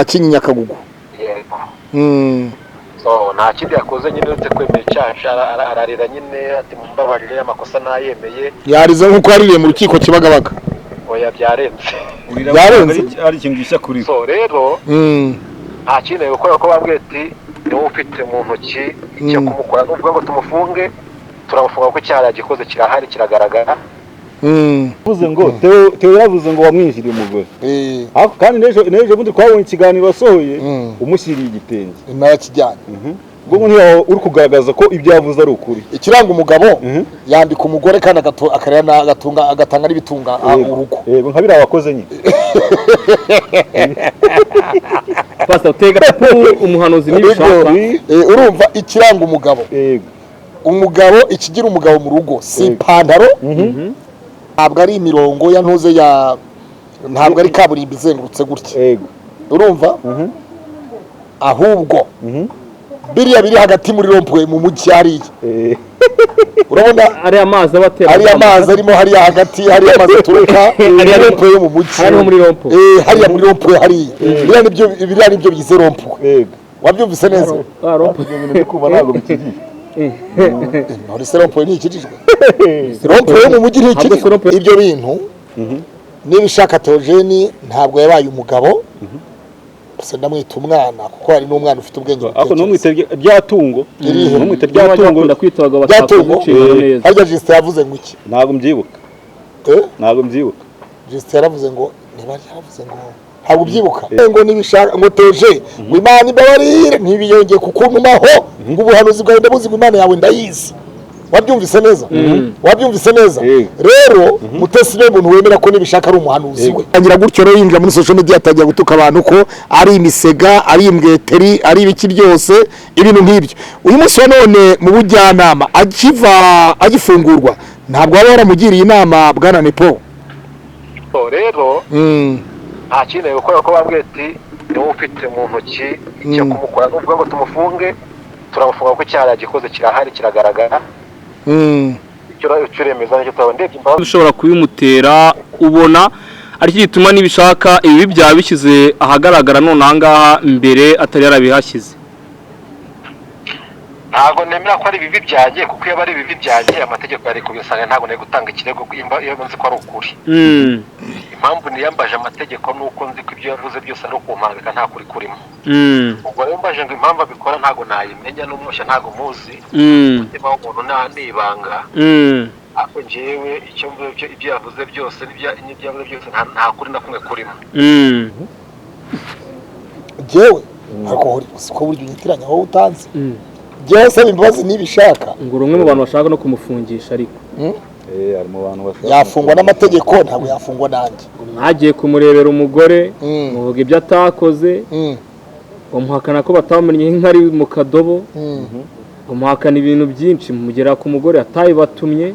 akinyi Nyakagugu. So nta kindi yakoze nyine uretse kwemera icyaha ararira nyine ati mumbabarire amakosa nayemeye. Yarize nkuko yaririye mu rukiko Kibagabaga. Oya byarenze. Ari ikintu gishya kuri. So rero nta kindi gukora ko bambwiye ati niwe ufite mu ntoki icyo kumukora n'ubwo ngo tumufunge turamufunga ko icyaha gikoze kirahari kiragaragara. Uvuze ngo Theo yavuze ngo wamwinjiriye umugore. Kandi neje bundi twabonye ikiganiro wasohoye umushyiriye igitenge. Nayo kijyanye. Ubwo ntiyo uri kugaragaza ko ibyo yavuze ari ukuri. Ikiranga umugabo yambika umugore kandi agatanga n'ibitunga urugo. Yego nka bira wakoze nyine. Pastor utega umuhanuzi n'ibishaka. Urumva ikiranga umugabo. Yego. Umugabo ikigira umugabo mu rugo si ipantaro. Ntabwo ari imirongo ya ntuze ya ntabwo ari kaburimbo izengurutse gutya. Yego. Urumva? Ahubwo biriya biri hagati muri rompwe mu mujyi hariya. Urabona ari amazi abatera. Ari amazi arimo hariya hagati hari amazi turuka ari rompwe yo mu mujyi. Hariho muri rompwe. Hariya muri rompwe hariya. Biriya nibyo bize rompwe. Yego. Wabyumvise neza? Rompwe ndi kuba ntago bikigiye. None se rompwe ni ikijijwe. Rompwe yo mu mujyi ni ikijijwe. Ibyo bintu nibishaka Theogene ntabwo yabaye umugabo. Gusa ndamwita umwana kuko hari n'umwana ufite ubwenge. Ako no mwite ryatungo. No mwite ryatungo ndakwitaga batakugucira neza. Harya Justin yavuze ngo iki? Ntabwo mbyibuka. Ntabwo mbyibuka. Justin yaravuze ngo niba yaravuze ngo ntabwo ubyibuka. Ngo nibishaka ngo Theogene ngo Imana ibabarire ntibiyongeye kukuntumaho ngo ubuhanuzi bwawe ndabuzi ngo Imana yawe ndayizi. Wabyumvise neza? Wabyumvise neza? Rero Mutesi niwe muntu wemera ko nibishaka ari umuhanuzi we. Agira gutyo rero yinjira muri social media atajya gutuka abantu ko ari imisega, ari imbweteri, ari ibiki byose ibintu nk'ibyo. Uyu munsi wa none mu bujyanama agifungurwa ntabwo waba waramugiriye inama bwana Nepo. So rero nta kindi gukora ko bambwiye ati niwe ufite mu ntoki icyo kumukora n'ubwo ngo tumufunge turamufunga ko icyaha gikoze kirahari kiragaragara. Icyo remeza nicyo twabondebye imbaho ushobora kubimutera ubona ari cyo gituma nibishaka ibi bya bishyize ahagaragara none ahangaha mbere atari yarabihashyize. Ntabwo nemera ko ari bibi byanjye kuko iyo bari bibi byanjye amategeko yari kubisanga ntabwo nari gutanga ikirego iyo nzi ko ari ukuri. Impamvu niyambaje amategeko nuko nzi ko ibyo yavuze byose ari ukumpangika nta kuri kurimo. Ubwo rero mbaje ngo impamvu abikora ntabwo nayimenya n'umwushya ntabwo muzi. Umutima w'umuntu nibanga. Ako njyewe ibyo yavuze byose n'ibyo yavuze byose nta kuri na kumwe kurimo. Jewe ariko ko buryo unyitiranya wowe utanze. Jewe saba imbabazi nibishaka. Ngo rumwe mu bantu bashaka no kumufungisha ariko. Ari mu bantu bashaka. Yafungwa n'amategeko ntabwo yafungwa nanjye. Mwagiye kumurebera umugore muvuga ibyo atakoze. Umuhakana ko batamenye nk'ari mu kadobo. Umuhakana ibintu byinshi mugera ku mugore atayibatumye.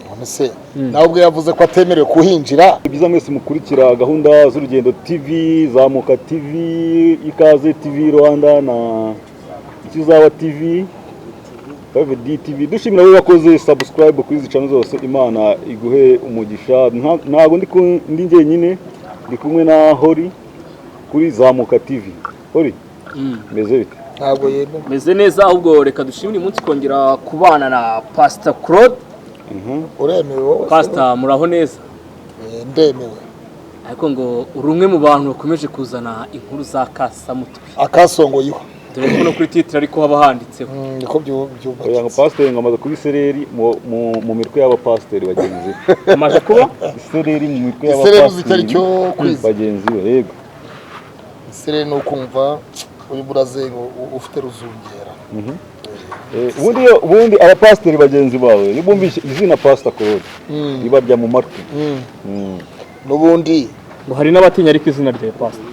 None se nawe ubwo yavuze ko atemerewe kuhinjira. Ibiza mwese mukurikira gahunda z'Urugendo TV, Zamuka TV, Ikaze TV Rwanda na Ikizaba TV, KVD TV. Dushimira abo bakoze subscribe kuri izi channel zose. Imana iguhe umugisha. Ntago ndi njyenyine, ndi kumwe na Hori kuri Zamuka TV. Hori meze bite? Ntabwo yemera. Meze neza ahubwo reka dushimire umunsi kongera kubana na Pastor Claude. Uremewe wowe? Pastor muraho neza? Ndemewe. Ariko ngo urumwe mu bantu bakomeje kuzana inkuru za kasamutwe. Akasongoyeho. Dore ko no kuri titre ariko haba handitseho. Niko byumva. Oya ngo pastor ngamaze kuri sereri mu mirwe y'aba pastor bagenzi. Amaje kuba Sereri mu mirwe y'aba pastor. pastor. Sereri cyo kwiza bagenzi be yego. Sereri no kumva uyu buraze ufite ruzungera. Ubundi aba pastor bagenzi bawe nibumvishe izina Pastor Claude. Ibabya mu matwi. Nubundi ngo hari n'abatinya ariko izina rya Pastor.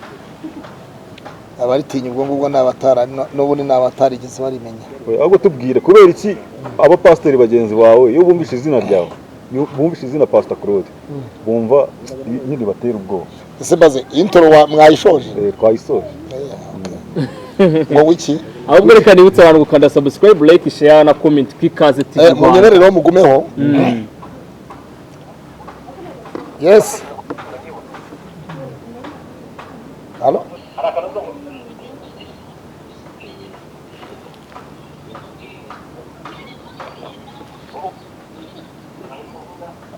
Abaritinya ubwo ngubwo nabatara n'ubundi nabatarigeze barimenya. Ahubwo tubwire kubera iki aba pastor bagenzi bawe iyo bumvishe izina ryawe bumvishe izina Pastor Claude bumva nyine batera ubwoba. Ese baze intro mwayishoje? Twayisoje. Ngo wiki? Ahubwo reka nibutse abantu gukanda subscribe, like, share na comment kw'Ikaze TV. Munyemerero mugumeho. Yes. Halo?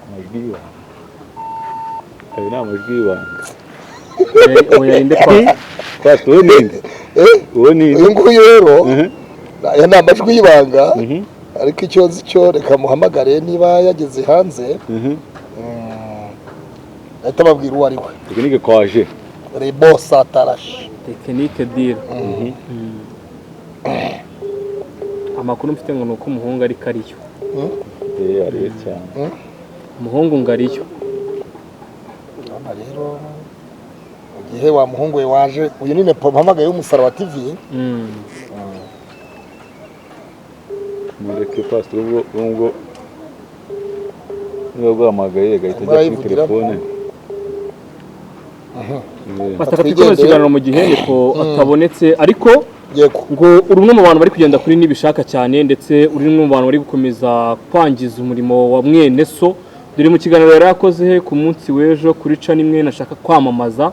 amajwi y'ibanga ayo ni amajwi y'ibanga oya inde Pastor uwo ninde uwo ninde uyu nguyu rero aya ni amajwi y'ibanga ariko icyo nzi cyo reka muhamagare niba yageze hanze ahita babwira uwo ari we tekinike kwaje Rebo Satarashi tekinike dira amakuru mfite ngo nuko umuhungu ari kariyo ariyo cyane umuhungu ngo ariyo rero igihe wa muhungu we waje uyu ni nepo mpamagaye w'umusaraba TV mureke Pastor ubwo niba bwahamagaye gahita ajya kuri telefone Pastor Katikome ikiganiro mu gihe ko atabonetse ariko yego ngo uri umwe mu bantu bari kugenda kuri nibishaka cyane ndetse uri umwe mu bantu bari gukomeza kwangiza umurimo wa mwene so dore mu kiganiro yari yakoze ku munsi w'ejo kuri ca nimwe nashaka kwamamaza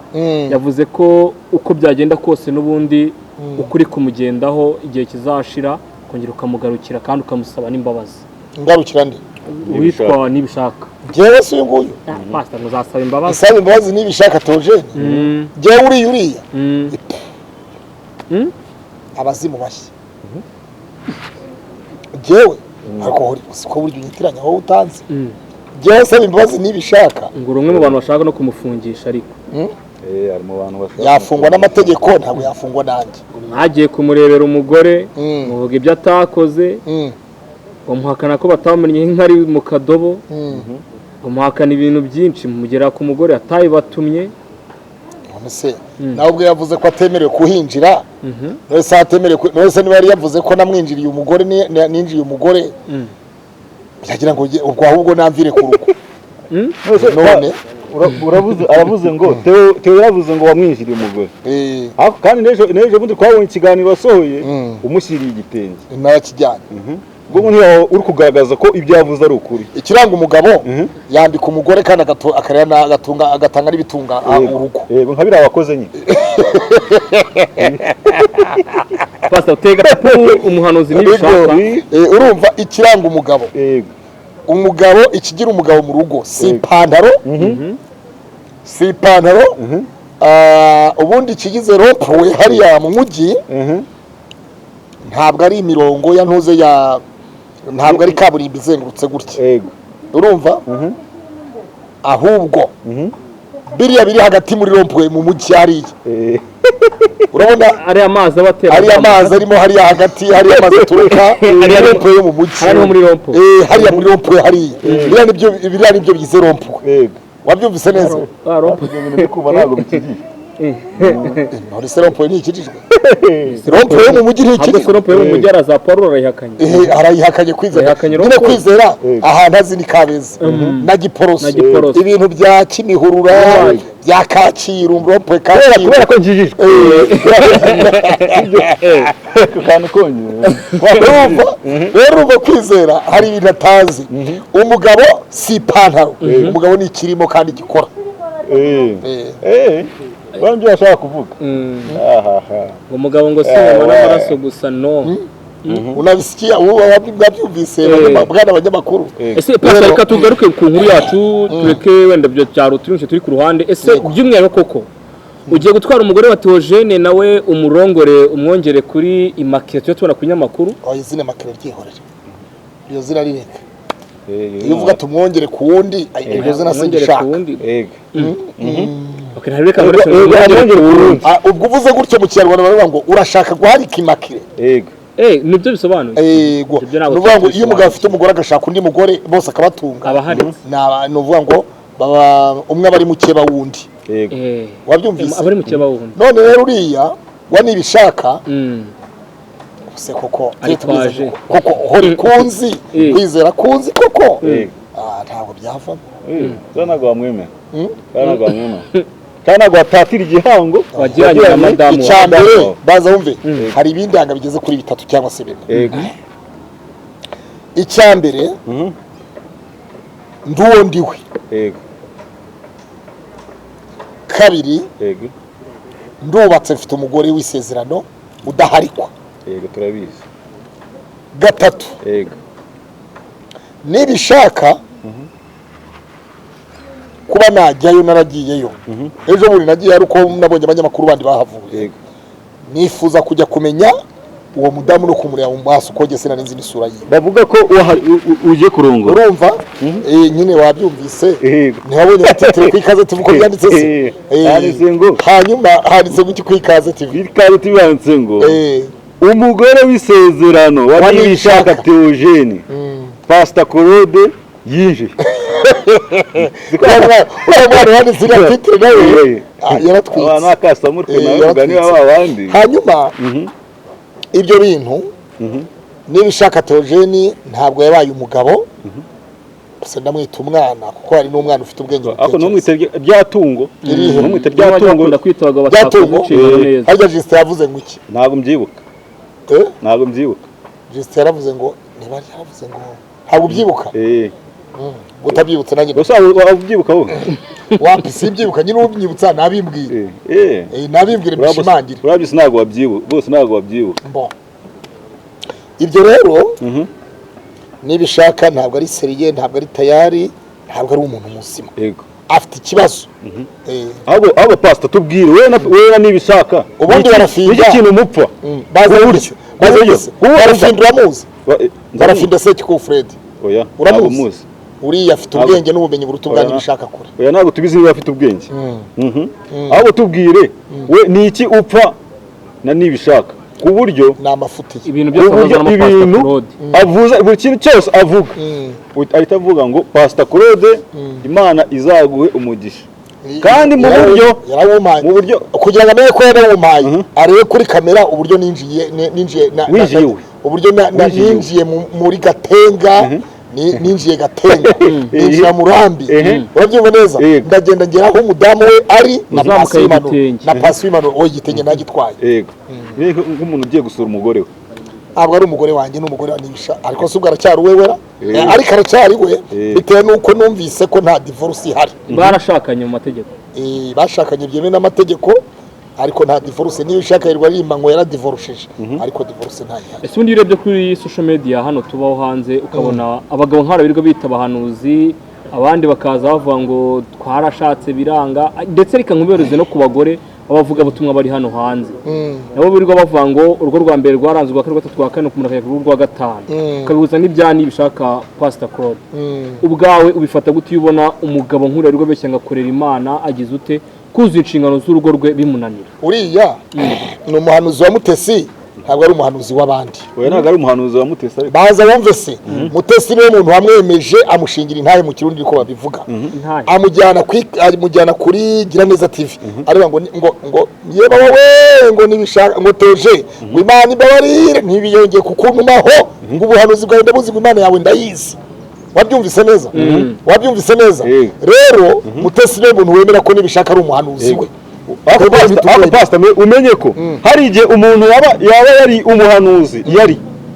yavuze ko uko byagenda kose n'ubundi ukuri kumugendaho igihe kizashira kongera ukamugarukira kandi ukamusaba n'imbabazi ngarukira ndi witwa nibishaka jewe si uyu nguyu Pastor muzasaba imbabazi saba imbabazi nibishaka Theogene jewe uriya abazimu bashya jewe ariko siko buryo unyitiranya wowe utanze jewe saba imbabazi nibishaka ngo uri umwe mu bantu bashaka no kumufungisha ariko ari mu bantu bashaka yafungwa n'amategeko ntabwo yafungwa nanjye mwagiye kumurebera umugore muvuga ibyo atakoze bamuhakana ko batamennye nk'ari mu kadobo bamuhakana ibintu byinshi mugera ku mugore atayibatumye se nawe ubwo yavuze ko atemerewe kuhinjira wese atemerewe wese niba yari yavuze ko namwinjiriye umugore ninjiye umugore byagira ngo ubwo ahubwo namvire ku rugo none aravuze ngo Theo yaravuze ngo wamwinjiriye umugore kandi n'ejo bundi twabonye ikiganiro wasohoye umushyiriye igitenge nakijyanye ubwo ntiyaho uri kugaragaza ko ibyo yavuze ari ukuri ikiranga umugabo yambika umugore kandi agatanga n'ibitunga urugo yego nka biriya wakoze nyine Pastor tega umuhanuzi nibishaka urumva ikiranga umugabo umugabo ikigira umugabo mu rugo si ipantaro si ipantaro ubundi ikigize ropuwe hariya mu mujyi ntabwo ari imirongo ya ntuze ya ntabwo ari kaburimbo izengurutse gutya urumva ahubwo biriya biri hagati muri ropuwe mu mujyi hariya urabona ari amazi abatera ari amazi arimo hariya hagati hariya amazi aturuka hariya ropuwe yo mu mujyi hariya muri ropuwe hariya muri ropuwe hariya biriya nibyo bigize ropuwe wabyumvise neza ntabwo bikigiye none se ropuwe ntikijijwe ropuwe yo mu mujyi ntikijijwe ropuwe yo mu mujyi araza Paul arayihakanye arayihakanye kwizera nyine kwizera ahantu azi ni Kabeza na Giporoso ibintu bya Kimihurura bya Kacyiru ropuwe Kacyiru kubera ko njijijwe kandi konye rero kwizera hari ibintu atazi umugabo si ipantaro umugabo ni ikirimo kandi gikora bambye bashaka kuvuga umugabo ngo si inyama n'amaraso gusa no unabisikia wabyumvise bwana abanyamakuru ese Pastor reka tugaruke ku nkuru yacu tureke wenda byo cyaro turi ku ruhande ese by'umwihariko koko ugiye gutwara umugore wa Theogene nawe umurongore umwongere kuri Immaculée cyo tubona ku nyamakuru izina Immaculée ryihorere iyo zina rireka iyo uvuga tumwongere ku wundi iyo zina singishaka ubwo uvuze gutyo mu kinyarwanda baravuga ngo urashaka guharika Immaculée nibyo bisobanuye yego nuvuga ngo iyo umugabo afite umugore agashaka undi mugore bose akabatunga abaharitse nuvuga ngo baba umwe bari mu keba wundi wabyumvise abari mu keba wundi none rero uriya wanibishaka se koko aritwaje koko hori kunzi kwizera kunzi koko ntabwo byavamo ntabwo wamwemera ntabwo wamwemera kandi ntabwo watatira igihango wagiranye na madamu icyambere baza wumve hari ibindi hanga bigeze kuri 3 cyangwa se 4 icyambere nduwo ndiwe kabiri ndubatse mfite umugore w'isezerano udaharikwa. Yego turabizi. Gatatu, Yego. nibishaka kuba najyayo naragiyeyo. Ejo buri nagiye ari uko nabonye abanyamakuru bandi bahavuye. Yego. Nifuza kujya kumenya uwo mudamu no kumureba mu maso ko gese narinzi n'isura ye. Bavuga ko uje kurongora. Urumva? Nyine wabyumvise. Yego. Ntiwabonye atitere ku ikaze TV ko byanditse se. Handitse ngo. Hanyuma handitse ngo ku ikaze TV. Ikaze TV handitse ngo. Umugore w'isezerano wa Nibishaka Theogene. Pastor Claude yinje. Urabona hano zira titre nawe yaratwitse. Abantu akasa mutwe nawe gani abandi. Hanyuma ibyo bintu Nibishaka Theogene ntabwo yabaye umugabo. Gusa ndamwita umwana kuko hari n'umwana ufite ubwenge. Ako no mwite byatungo. No mwite byatungo ndakwitaga batakugucira neza. Harya Justin yavuze ngo iki? Ntabwo mbyibuka. Ntabwo mbyibuka. Justin yaravuze ngo niba yaravuze ngo ntabwo ubyibuka. Utabyibutse nanjye. Gusa wabyibuka wowe. Wapi sibyibuka nyine ubyibutsa nabimbwira. Nabimbwira bishimangira. Urabyise ntabwo wabyibuka. Bose ntabwo wabyibuka. Ibyo rero Nibishaka ntabwo ari seriye, ntabwo ari tayari, ntabwo ari umuntu muzima. Yego. Afite ikibazo. Abo pastor tubwire we na Nibishaka. Ubundi barafinda. Iki kintu mupfa. Baza buryo. Barafinda uramuzi. Barafinda Seki ko Fred. Oya. Uramuzi. Uriya afite ubwenge n'ubumenyi buruta ubwa Nibishaka kure. Oya ntabwo tubizi niba afite ubwenge. Abo tubwire we ni iki upfa na Nibishaka. Ku buryo n'amafuti ibintu byose avuza buri kintu cyose avuga ahita avuga ngo Pastor Claude Imana izaguhe umugisha kandi mu buryo kugira ngo amenye ko yarawumpaye arebe kuri kamera uburyo ninjiye uburyo ninjiye muri Gatenga ninjiye Gatenga ninjira Murambi urabyumva neza ndagenda ngeraho umudamu we ari na Pasi w'Imano we Gitenge nagitwaye. Yego. Nk'umuntu ugiye gusura umugore we. Ntabwo ari umugore wanjye n'umugore wa Nibishaka ariko subwo aracyari wewera ariko aracyari we bitewe nuko numvise ko nta divorce ihari. Barashakanye mu mategeko. Bashakanye byemewe n'amategeko ariko nta divorce. Nibishaka yirwa rimba ngo yaradivorceje ariko divorce nta ihari. Ese undi urebye kuri social media hano tubaho hanze ukabona abagabo nk'ara birirwa bita abahanuzi abandi bakaza bavuga ngo twarashatse biranga ndetse reka nkubereze no ku bagore abavuga butumwa bari hano hanze nabo birirwa bavuga ngo urugo rwa mbere rwaranzwe rwa gatatu rwa kane kumunaka y'urugo rwa gatanu kabihuza n'ibya Nibishaka Pastor Claude ubwawe ubifata gute ubona umugabo nk'uri rugo beshya ngakorera Imana agize ute kuzuza inshingano z'urugo rwe bimunanira. Uriya ni umuhanuzi wa Mutesi ntabwo ari umuhanuzi w'abandi. Oya ntabwo ari umuhanuzi wa Mutesi. Baza bumve se Mutesi niwe muntu wamwemeje amushingira intaye mu Kirundi ko babivuga. Amujyana kuri Giraneza TV areba ngo yeba wowe ngo Nibishaka ngo Theogene ngo Imana ibabarire ntibiyongeye kukuntumaho ngo ubuhanuzi bwawe ndabuzi ngo Imana yawe ndayizi. Wabyumvise neza? Wabyumvise neza? Rero Mutesi niwe muntu wemera ko Nibishaka ari umuhanuzi we. Ako pastor umenye ko hari igihe umuntu yaba yari umuhanuzi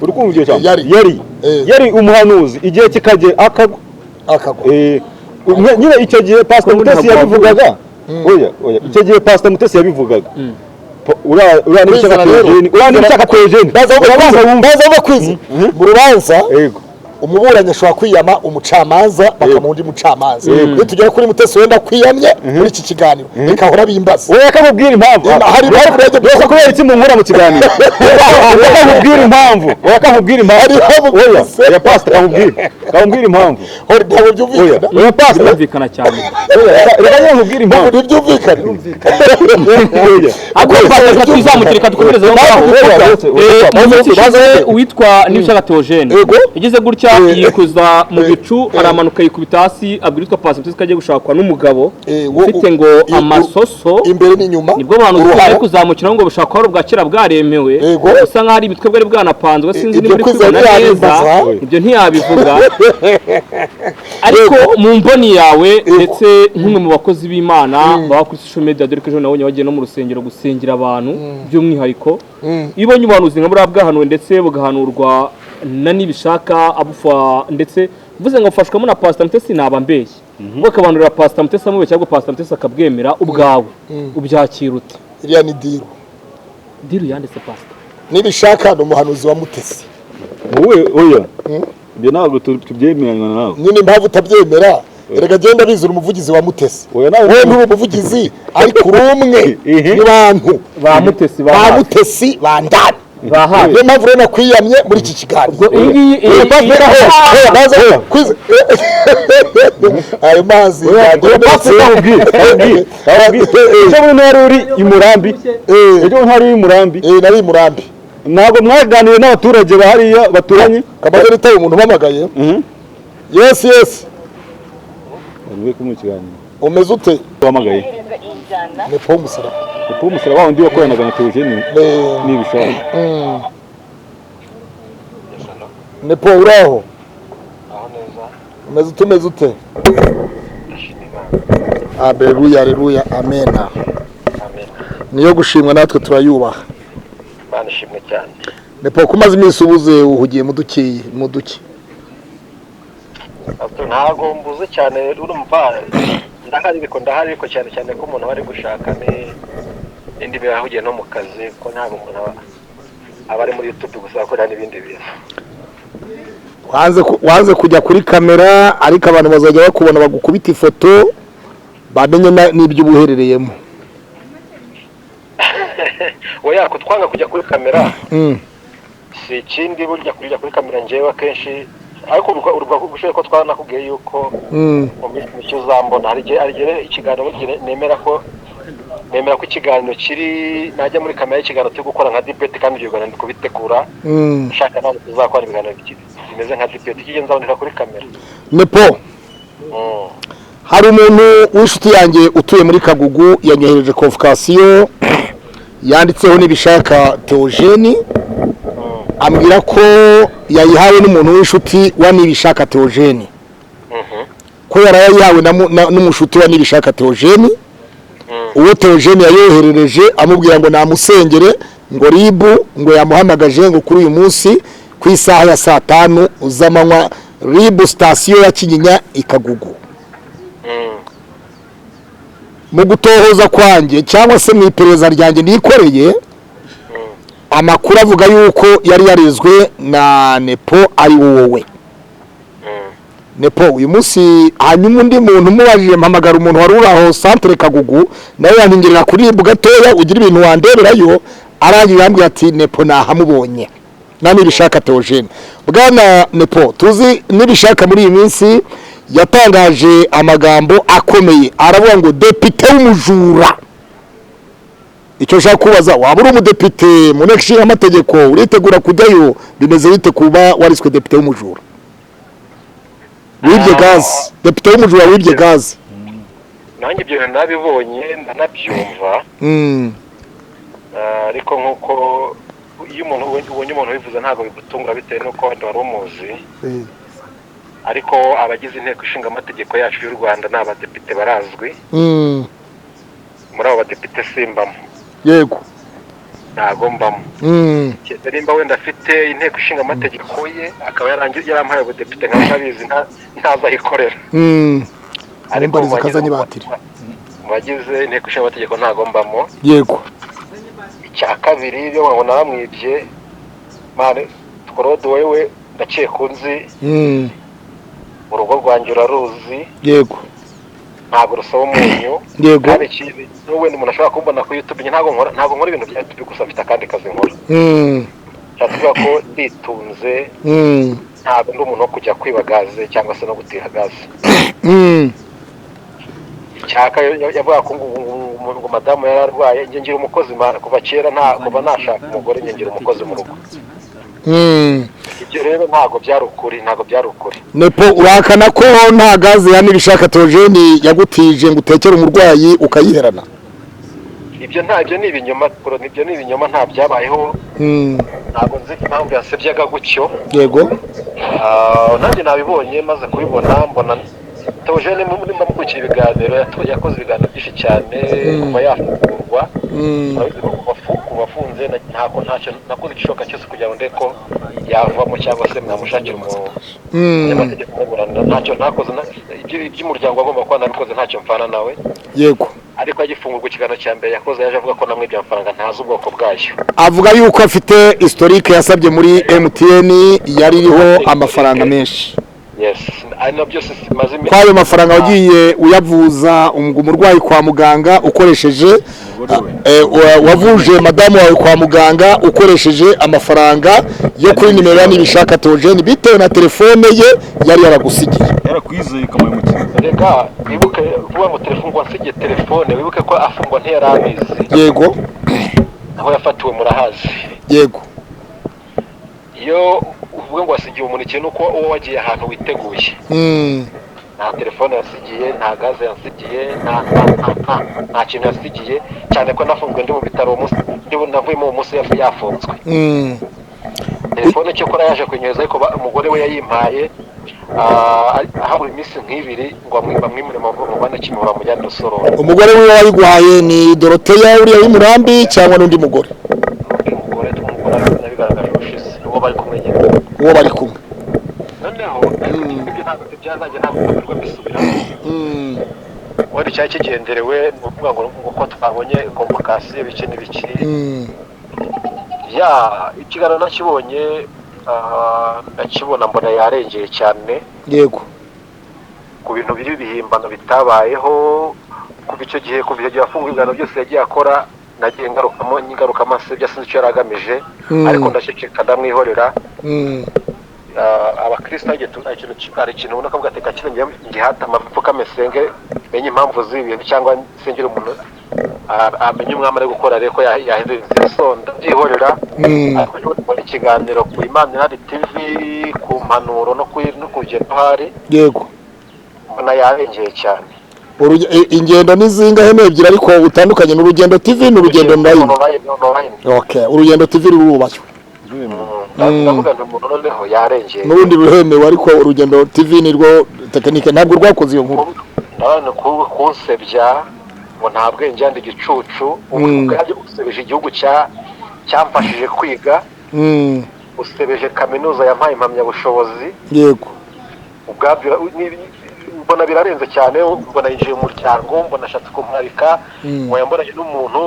urukumva ibyo cyane yari umuhanuzi igihe kikagera akagwa nyine icyo gihe Pastor Mutesi yabivugaga icyo gihe Pastor Mutesi yabivugaga Nibishaka Theogene baza kwiza mu rubanza umuburanyi ashobora kwiyama umucamanza bakamuha undi mucamanza. Iyo tugera kuri Mutesi wenda kwiyamye muri iki kiganiro reka hora bimbaza wowe akamubwira impamvu hari impamvu rege kubera iki munkura mu kiganiro akamubwira impamvu ya Pastor akamubwira impamvu ntabwo byumvikana ya Pastor byumvikana cyane reka nkubwira impamvu byumvikana agomba tuzamukirika dukomereze witwa Nibishaka Theogene igeze gutya yikuza mu bicu aramanuka yikubita hasi abwirizwa Pastor Mutesi kagiye gushakwa n'umugabo ufite ngo amasoso imbere n'inyuma nibwo abantu bari kuzamukira ngo bushakwa ari bwa kera bwaremewe usa nkaho ari imitwe bwari bwanapanzwe sinzi niba uri kubibona neza ibyo ntiyabivuga ariko mu mboni yawe ndetse nk'umwe mu bakozi b'Imana baba kuri social media dore ko ejo nabonye bagiye no mu rusengero gusengera abantu by'umwihariko ibonye ubuhanuzi nka buriya bwahanuwe ndetse bugahanurwa na Nibishaka abufa ndetse mvuze ngo ufashwamo na Pastor Mutesi naba mbeshye ngo akabanurira Pastor Mutesi amubeshya ahubwo Pastor Mutesi akabwemera ubwawe ubyakira ute? iriya ni diru yanditse pastor nibishaka ni umuhanuzi wa Mutesi wowe oya ibyo ntabwo tubyemeranywa nawe nyine impamvu utabyemera erega genda bizura umuvugizi wa Mutesi oya nawe wowe nturi umuvugizi ariko uri umwe mu bantu ba Mutesi bandani bahaye niyo mpamvu rero nakwiyamye muri iki kiganiro ayo mazi ejo ntari uri i Murambi nari i Murambi ntabwo mwaganiriye n'abaturage bahariya baturanye kamagara itaye umuntu umpamagaye yes uri kumwe kiganiro umeze ute wamagaye ni Paul Musara Paul Musara wa undi wakoranaga na Theogene n'ibishaka ni Paul uraho neza umeze ute Haleluya amen niyo gushimwa natwe turayubaha banishimwe cyane ni Paul kumaze iminsi ubuze uhugiye mu duki ntago mbuze cyane urumva ndahari ariko cyane ko umuntu bari gushaka n'indi birahugiye no mu kazi ko ntabwo umuntu aba ari muri YouTube gusa akora n'ibindi bintu wanze kujya kuri kamera ariko abantu bazajya bakubona bagukubita ifoto bamenye n'ibyo ubuherereyemo oya kutwanga kujya kuri kamera si ikindi burya kujya kuri kamera njyewe akenshi ariko urwa gushoye ko twanakubwiye yuko mu minsi uzambona hari ikiganiro nemera ko ikiganiro kiri najya muri kamera y'ikiganiro cyo gukora nka debate kandi ibyo Rwanda kubitegura ushaka nawe tuzakora ibiganiro bimeze nka debate kigenza aboneka kuri kamera Nepo hari umuntu w'inshuti yanjye utuye muri Kagugu yanyohereje convocation yanditseho nibishaka Theogene ambwira ko yayihawe n'umuntu w'inshuti wa nibishaka Theogene ko yarayahawe n'umushuti wa nibishaka Theogene uwo Theogene yayoherereje amubwira ngo namusengere ngo ribu ngo yamuhamagaje ngo kuri uyu munsi ku isaha ya 5 z'amanywa ribu station ya Kinyinya Ikagugu mu gutohoza kwanjye cyangwa se mu iperereza ryanjye nikoreye amakuru avuga yuko yari yarizwe na Nepo ari wowe Nepo uyu munsi hanyuma undi muntu mubajije mpamagara umuntu wari uraho centre Kagugu nawe yaningirira kuri bugatoya ugira ibintu wandeberayo arangira yambwiye ati Nepo nahamubonye nani bishaka Theogene bwana Nepo tuzi nibishaka muri iyi minsi yatangaje amagambo akomeye aravuga ngo depite w'umujura icyo shaka kubaza waba uri umudepite mu nteko y'amategeko uritegura kujyayo bimeze bite kuba wariswe depite w'umujura wibye gazi depite w'umujura wibye gazi nanjye ibyo nabibonye ndanabyumva ariko nkuko iyo umuntu ubonye umuntu wivuza ntabwo bigutunga bitewe nuko wari umuzi ariko abagize inteko ishinga amategeko yacu y'u Rwanda n'abadepite barazwi muri abo badepite simbamo yego ntago mbamo nimba wenda afite inteko ishinga amategeko ye akaba yarampaye ubudepite nk'ababizi ntaza ayikorera ariko mu bagize inteko ishinga amategeko ntago mbamo yego icya kabiri byo ngo naramwibye mane Claude wewe ndaciye kunzi urugo rwanjye uraruzi yego ntabwo rusaba umunyu yego n'ubundi umuntu ashobora kumbona ku YouTube ntabwo nkora ibintu bya YouTube gusa mfite akandi kazi nkora cyatuvuga ko nditunze ntabwo ndi umuntu wo kujya kwiba gaze cyangwa se no gutira gaze cyaka yavuga ko ngo madamu yararwaye nge ngira umukozi kuva kera kuva nashaka umugore nge ngira umukozi mu rugo ibyo rero ntabwo byari ukuri Nepo urakana ko nta gaze ya nibishaka Theogene yagutije ngo utekere umurwayi ukayiherana ibyo ni ibinyoma nta byabayeho ntabwo nzi impamvu yasebyaga gutyo yego nanjye nabibonye maze kubibona mbona Theogene nimba mukurikiye ibiganiro yakoze ibiganiro byinshi cyane kuva yafungurwa kubafunze ntacyo nakoze igishoboka cyose kugira ngo ndeko yavamo cyangwa se mwamushakira umunyamategeko umuburanira ntacyo nakoze iby'umuryango agomba kuba nabikoze ntacyo mfana nawe yego ariko agifungurwa ikiganiro cya mbere yakoze yaje avuga ko namwibye amafaranga ntazi ubwoko bwayo. Avuga yuko afite historique yasabye muri MTN yari iriho amafaranga menshi. Yes, ari na byose simaze Kwa ayo mafaranga wagiye uyavuza umurwayi kwa muganga ukoresheje wavuje madamu wawe kwa muganga ukoresheje amafaranga yo kuri nimero ya Nibishaka Theogene bitewe na telefone ye yari yaragusigiye. Yarakwizeye kamaye muke. Rega wibuke vuba ngo telefone wansigiye telefone wibuke ko afungwa ntiyarabizi. Yego. Aho yafatiwe murahazi. Yego. Iyo uvuga ngo wasigiye umuntu ikintu uko uwo wagiye ahantu witeguye. Nta telefone yasigiye, nta gaze yasigiye, nta kintu yasigiye, cyane ko nafunzwe ndi mu bitaro umunsi navuyemo uwo munsi yafunzwe. Telefone cyo kora yaje kunyeza ariko umugore we yayimpaye habura iminsi nk'ibiri ngo bamwimure mu Rwanda Kimihurura mu Jyana Rusoro. Umugore we wayiguhaye ni Dorothea uriya w'Imurambi cyangwa n'undi mugore? Umugore nabigaragaje ushize uwo bari kumwe nyine. Uwo bari kumwe. Noneho ibyo ntabwo byazajya ntabwo bikorwa bisubiramo. Wari cyari kigenderewe nukuvuga ngo ko twabonye convocation y'ibiki n'ibiki. Ya ikiganiro nakibonye ndakibona mbona yarengeye cyane. Yego. Ku bintu biri bihimbano bitabayeho kuva icyo gihe afunga ibiganiro byose yagiye akora nagiye ngaruka amasebya sinzi icyo yaragamije ariko ndashikeka ndamwihorera. Abakristo hari ikintu ubona ko bwateka kirenge ngihata amapfuka mesenge menye impamvu z'ibintu cyangwa sengera umuntu amenye umwami ari gukora reko yahindutse sonda byihorera. Muri ikiganiro ku Imana hari TV ku mpanuro no kugenda hari. Yego. Mbona yarengeye cyane. Ingendo nizingahe n'ebyiri ariko utandukanye n'urugendo TV n'urugendo online. Okay, urugendo TV rurubashywe. Ndavuga ngo umuntu noneho yarengeye. N'ubundi ruhemewe ariko urugendo TV nirwo tekinike ntabwo rwakoze iyo nkuru. Ndabona kunsebya ngo nta bwenge yandi gicucu ubwaje usebeje igihugu cyamfashije kwiga. Usebeje kaminuza yampaye impamyabushobozi. Yego. Ubwabyo mbona birarenze cyane mbona yinjiye mu muryango mbona ashatse kumwarika ngo yamboranye n'umuntu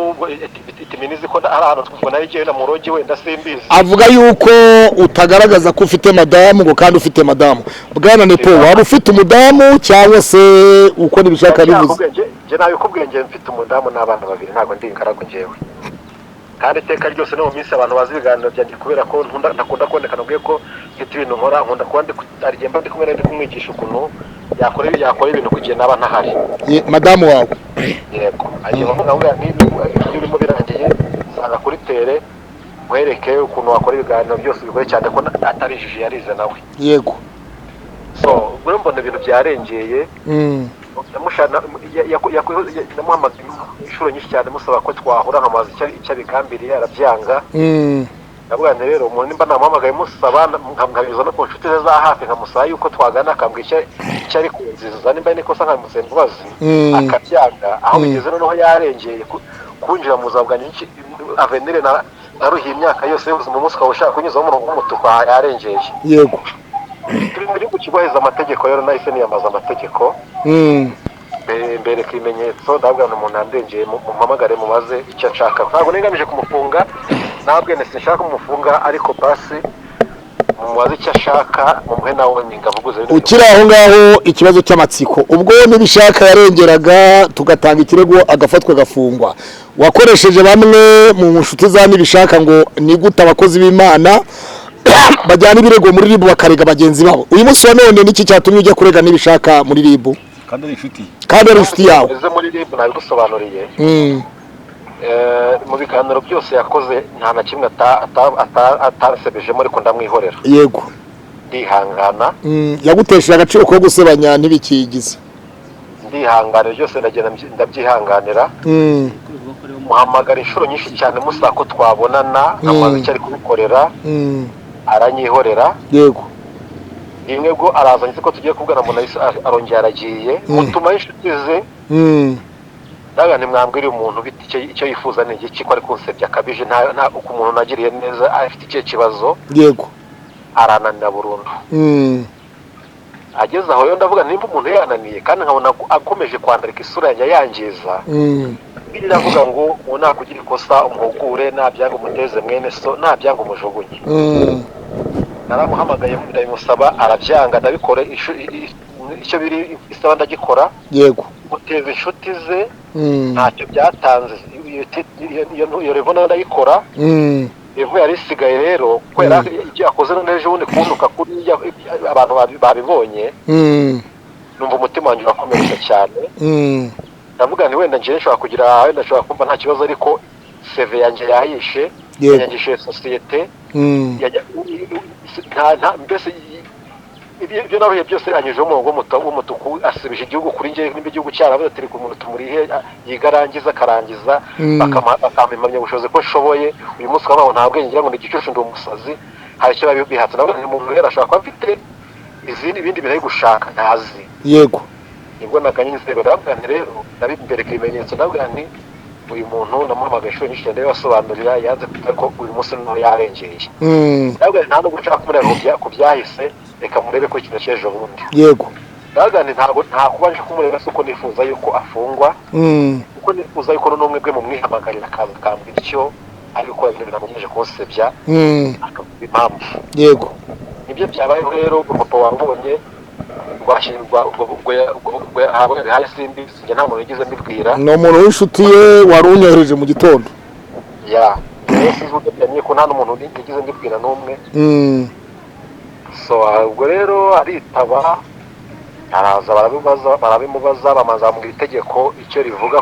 itiminizi ko ari ahantu twubona yigiye na murogi wenda simbizi. Avuga yuko utagaragaza ko ufite madamu ngo kandi ufite madamu. Bwana Nepo waba ufite umudamu cyangwa se uko Nibishaka bivuze? Je nayo kubwenge mfite umudamu n'abana babiri ntago ndi ingaragu njewe. Kandi iteka ryose no mu minsi abantu bazi ibiganiro byanjye kubera ko ntakunda kuboneka nubwiye ko mfite ibintu nkora nkunda kuba arigemba ndi kumwe ndi kumwigisha ukuntu yakora ibintu kugiye naba ntahari. Madamu wawe? Yego. Agiye bavuga ngo birimo birangiye sanga kuri tere mwereke ukuntu wakora ibiganiro byose bigoye cyane ko atarijije yarize nawe. Yego. So buri mbona ibintu byarengeye. Namushana namuhamagaye inshuro nyinshi cyane musaba ko twahura nkamazi icyo bigambiriye arabyanga. Ndavuga nti rero umuntu nimba namuhamagaye musaba nkabiza no ku nshuti ze za hafi nkamusaba yuko twagana akambwira icyo ari kunziza nimba nikosa nkamusaba imbabazi akabyanga aho bigeze noneho yarengeye kunjira mu buzima bwanjye avenire naruhiye imyaka yose y'ubuzima umunsi ukaba ushaka kunyuzaho umurongo w'umutuku yarengeye. Yego. Turi muri kukibahiriza amategeko rero nahise niyamaza amategeko. Mbere kimenyetso ndabwa umuntu andengeye mumpamagare mumaze icyo nshaka ntabwo ningamije kumufunga ntabwo nese nshaka kumufunga ariko basi mumaze icyo ashaka mumuhe nawe ningavuguze. Ukiri aho ngaho ikibazo cy'amatsiko ubwo Nibishaka yarengeraga tugatanga ikirego agafatwa gafungwa wakoresheje bamwe mu nshuti za Nibishaka ngo ni gute abakozi b'Imana bajyana ibirego muri RIB bakarega bagenzi babo. Uyu munsi wa none niki cyatumye ujya kurega Nibishaka muri RIB? Kandi ari inshuti. Kandi ari inshuti yawe. Eze muri RIB nabigusobanuriye. Mu biganiro byose yakoze nta na kimwe atasebeje muri ko ndamwihorera. Yego. Ndihangana. Yagutesheje agaciro ko gusebanya ntibikigize. Ndihangana byose ndabyihanganira. Muhamagara inshuro nyinshi cyane musaba ko twabonana amazi icyo ari kubikorera. Aranyihorera. Yego. Rimwe bwo arazanye ko tugiye kubwira umuntu arongera aragiye mutuma inshuti ze. Ndaga nimwambwira umuntu bite icyo yifuza ni iki ko ari kunsebya kabije nta uko umuntu nagiriye neza afite icyo kibazo. Yego. Arananira burundu. ageze aho yo ndavuga nimba umuntu yananiye kandi nkabona akomeje kwandarika isura yanjye yangiza biravuga ngo uwo nakugira ikosa umuhugure nabyanga umuteze mwene so nabyanga umujugunye naramuhamagaye ndabimusaba arabyanga ndabikore icyo biri isaba ndagikora yego guteza inshuti ze ntacyo byatanze iyo revo nayo ndayikora revo yari isigaye rero kubera ibyo yakoze none ejo bundi kunduka kuri abantu babibonye numva umutima wanjye urakomeretse cyane ndavuga nti wenda njye nshobora kumva nta kibazo ariko seve yanjye yayishe yanyangishe sosiyete mbese ibyo naruye byose anyujeho umurongo w'umutuku asibije igihugu kuri njye nimba igihugu cyaravuze ati reka umuntu tumurihe yiga arangiza akarangiza bakampa impamyabushobozi ko nshoboye uyu munsi ukaba nta bwenge ngira ngo ni igicucu ndi umusazi hari icyo biba bihatse nawe umuntu rero ashobora kuba afite ibindi bintu ari gushaka ntazi yego nibwo naganye inzego ndavuga nti rero ndabimbereka ibimenyetso ndavuga nti uyu muntu namuhamagaye inshuro nyinshi cyane basobanurira yanze kuvuga ko uyu munsi niho yarengeye ndavuga nti nta nubwo nshaka kumureba ku byahise reka murebe ko ikintu cy'ejo bundi yego ndavuga nti nta kuba nje kumureba si uko nifuza yuko afungwa kuko nifuza yuko n'umwe bwe mu mwihamagarira akaza akambwira icyo ari gukora ibintu binamugejeje kumusebya akavuga impamvu yego nibyo byabayeho rero papa wambonye rwahabwaga hasi simbi sinjye nta muntu wigeze mbibwira ni umuntu w'inshuti ye wari unyohereje mu gitondo sinzi uburyo byamenye ko nta n'umuntu wigeze mbibwira n'umwe so ubwo rero aritaba araza barabimubaza bamanza bamubwira itegeko icyo rivuga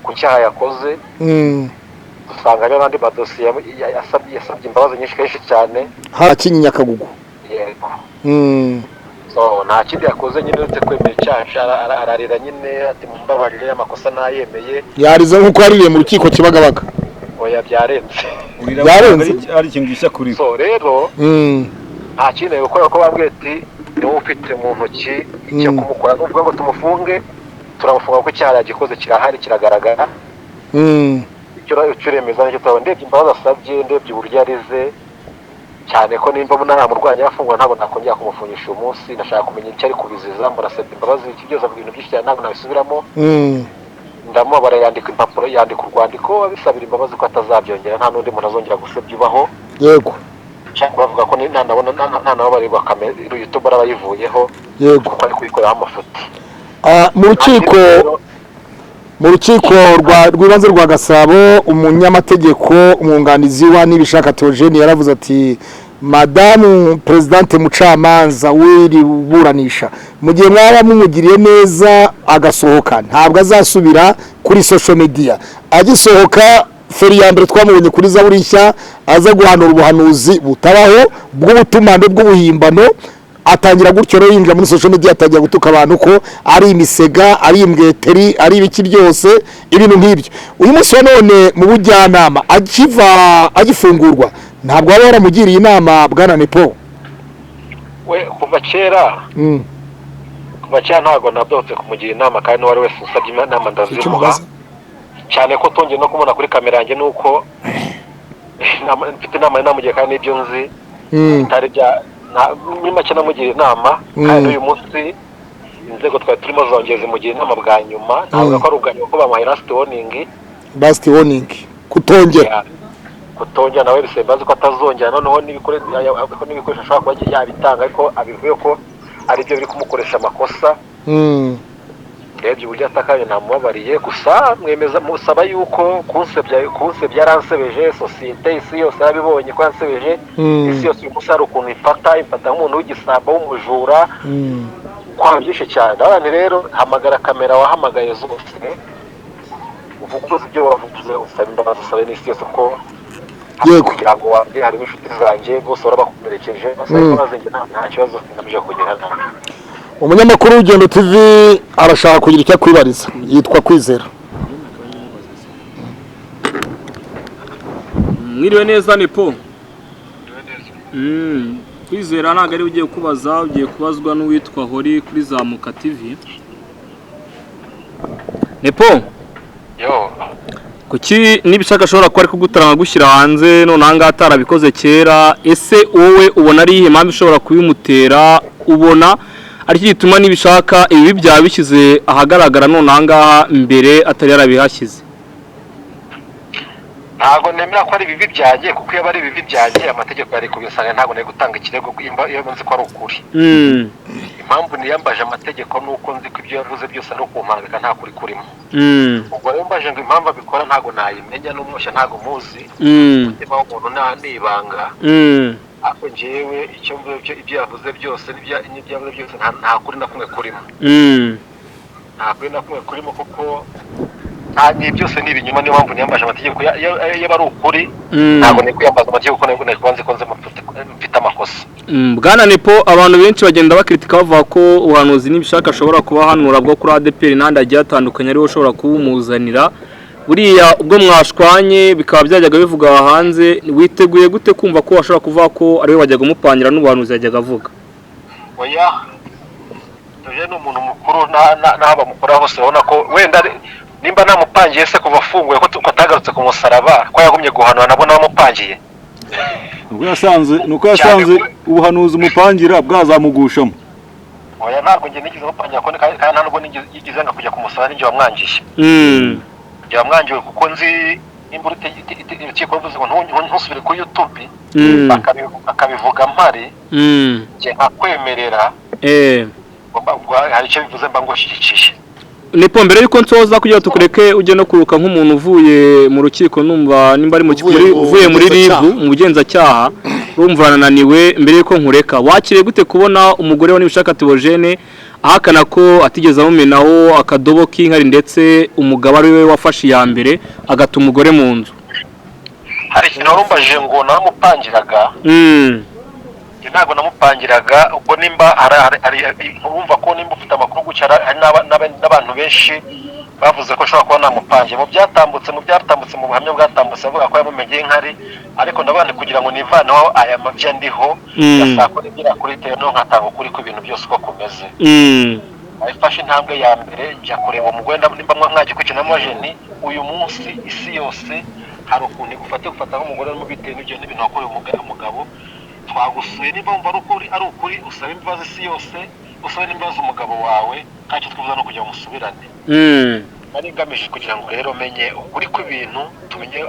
ku cyaha yakoze dusanga rero n'andi madosiye yasabye imbabazi nyinshi kenshi cyane harakinyinya akagugu yego so nta kindi yakoze nyine uretse kwemera icyaha ararira nyine ati mumbabarire amakosa nayemeye yarize nk'uko yaririye mu rukiko Kibagabaga oya byarenze ari ikintu gishya kuri so rero nta kindi gukora ko bambwiye ati niwe ufite mu ntoki icyo kumukora n'uvuga ngo tumufunge turamufunga kuko icyaha yagikoze kirahari kiragaragara icyo uremeza nicyo turabona ndebye imbabazi asabye ndebye uburyo yarize cyane ko nimba nta murwayi yafungwa ntabwo nakongera kumufungisha uyu munsi nashaka kumenya icyo ari kubiziza murasabye imbabazi iki byose mu bintu byinshi cyane ntabwo nabisubiramo ndamubara yandika impapuro yandika urwandiko abisabira imbabazi ko atazabyongera nta n'undi muntu azongera gusebya ubaho yego bavuga ko nta nabo barirwa kamera YouTube arabayivuyeho yego kuko ari kuyikoreraho amafuti mu rukiko rw'ibanze rwa Gasabo umunyamategeko umwunganizi wa Nibishaka Theogene yaravuze ati madamu presidente mucamanza w'iri buranisha mu gihe mwaba mumugiriye neza agasohoka ntabwo azasubira kuri social media agisohoka feri ya mbere twamubonye kuri Zaburishya aza guhanura ubuhanuzi butabaho bw'ubutumande bw'ubuhimbano atangira gutyo no yinjira muri social media atangira gutuka abantu ko ari imisega ari imbweteri ari ibiki byose ibintu nk'ibyo uyu munsi wa none mu bujyanama agifungurwa ntabwo waba waramugiriye inama bwana Nepo we kuva kera ntabwo nabyotse kumugira inama kandi n'uwari wese usabye inama ndazimuha cyane ko tongeye no kumubona kuri kamera yanjye nuko mfite inama namugiye kandi n'ibyo nzi bitari bya muri make namugira inama kandi uyu munsi inzego twari turimo zongeye zimugira inama bwa nyuma ntabwo ko ari ubwa nyuma ko bamuhaye last warning kutongera nawe bisembaza ko atazongera noneho n'ibikoresho ashobora kuba yabitanga ariko abivuye ko ari byo biri kumukoresha amakosa ndebye uburyo atakaye namubabariye gusa mwemeza musaba yuko kunsebya yaransebeje sosiyete isi yose yarabibonye ko yansebeje isi yose uyu munsi hari ukuntu ifata nk'umuntu w'igisambo w'umujura kwa byinshi cyane abana rero hamagara kamera wahamagaye zose uvuguze ibyo wavuze usaba imbabazi usabe n'isi yose ko kugira ngo wabye harimo inshuti zanjye bose barabakomerekeje basaba imbabazi nta kibazo ngamije kugira nawe umunyamakuru w'Urugendo TV arashaka kugira icyo kwibariza yitwa Kwizera mwiriwe neza Nepo Kwizera ntabwo ari ugiye kubaza ugiye kubazwa n'uwitwa Hori kuri Zamuka TV Nepo kuki Nibishaka ashobora kuba ari kugutaranga gushyira hanze none aha ngaha atarabikoze kera ese wowe ubona ari iyihe mpamvu ishobora kubimutera ubona aricyo gituma nibishaka ibi byaba bishyize ahagaragara none ahangaha mbere atari yarabihashyize. ntabwo nemera ko ari ibibi byanjye kuko iyo ari ibibi byanjye amategeko yari kubisanga ntabwo nari gutanga ikirego iyo nzi ko ari ukuri. Impamvu niyambaje amategeko nuko nzi ko ibyo yavuze byose ari ukumpangika nta kuri kurimo. Ubwo rero mbaje ngo impamvu abikora ntabwo nayimenya n'umwushya ntabwo muzi. Umutima w'umuntu nibanga. Ako njyewe icyo mvuze ibyo yavuze byose n'ibyo yavuze byose nta kuri na kumwe kurimo. Nta kuri na kumwe kurimo kuko ni byose ni ibinyuma. Niyo mpamvu niyambaje amategeko iyo bari ukuri ntabwo ni kwiyambaza amategeko kuko nari konze mfite amakosa. Bwana Nepo, abantu benshi bagenda bakritika bavuga ko ubuhanuzi n'ibishaka ashobora kuba hanura bwo kuri ADPR n'andi agiye atandukanye ariwe ushobora kubumuzanira. Buriya ubwo mwashwanye bikaba byajyaga bivuga hanze, witeguye gute kumva ko ashobora kuvuga ko ariwe wajyaga umupangira n'ubuhanuzi yajyaga avuga? Oya, tuje n'umuntu mukuru n'aba mukuru hose ubona ko wenda nimba namupangiye se kuva afunguye ko atagarutse ku musaraba ko yagumye guhanura nabo namupangiye. Nuko yasanze ubuhanuzi umupangira bwazamugushamo. Oya, ntabwo ngiye nigize umupangira ko kandi nta nubwo nigize nga kujya ku musaraba n'injye wamwangisha. Yamwangiwe kuko nzi imbura urukiko ruvuze ngo ntusubire kuri YouTube bakabivuga mpari ngiye nkakwemerera hari icyo bivuze mba ngo shyikicishe. Nepo, mbere yuko nsoza kugira tukureke ujye no kuruka nk'umuntu uvuye mu rukiko numva nimba ari uvuye muri RIB mu bugenzacyaha urumva arananiwe, mbere yuko nkureka wakiriye gute kubona umugore wa Nibishaka Theogene ahakana ko atigeze amumenaho akadobo k'inkari ndetse umugabo ari we wafashe iya mbere agata umugore mu nzu? Hari ikintu warumbaje ngo namupangiraga. Ntabwo namupangiraga. Ubwo nimba urumva ko nimba ufite amakuru gucya hari n'abantu benshi bavuze ko ashobora kuba namupangiye mu byatambutse mu buhamya bwatambutse avuga ko yamumenye inkari, ariko ndabane kugira ngo nivaneho aya mabya ndiho yasako nigira kuri teno nkatanga ukuri ku bintu byose uko kumeze. Ayifashe intambwe ya mbere njya kureba umugore nimba mwagikurikirana amajeni uyu munsi isi yose hari ukuntu gufata nk'umugore mu bitewe n'ibyo n'ibintu wakoreye umugabo. Twagusuye niba wumva ari ukuri usaba imbabazi isi yose, usaba n'imbabazi umugabo wawe kandi twifuza no kugira umusubirane. Nari ngamije kugira ngo rero menye ukuri kw'ibintu tumenye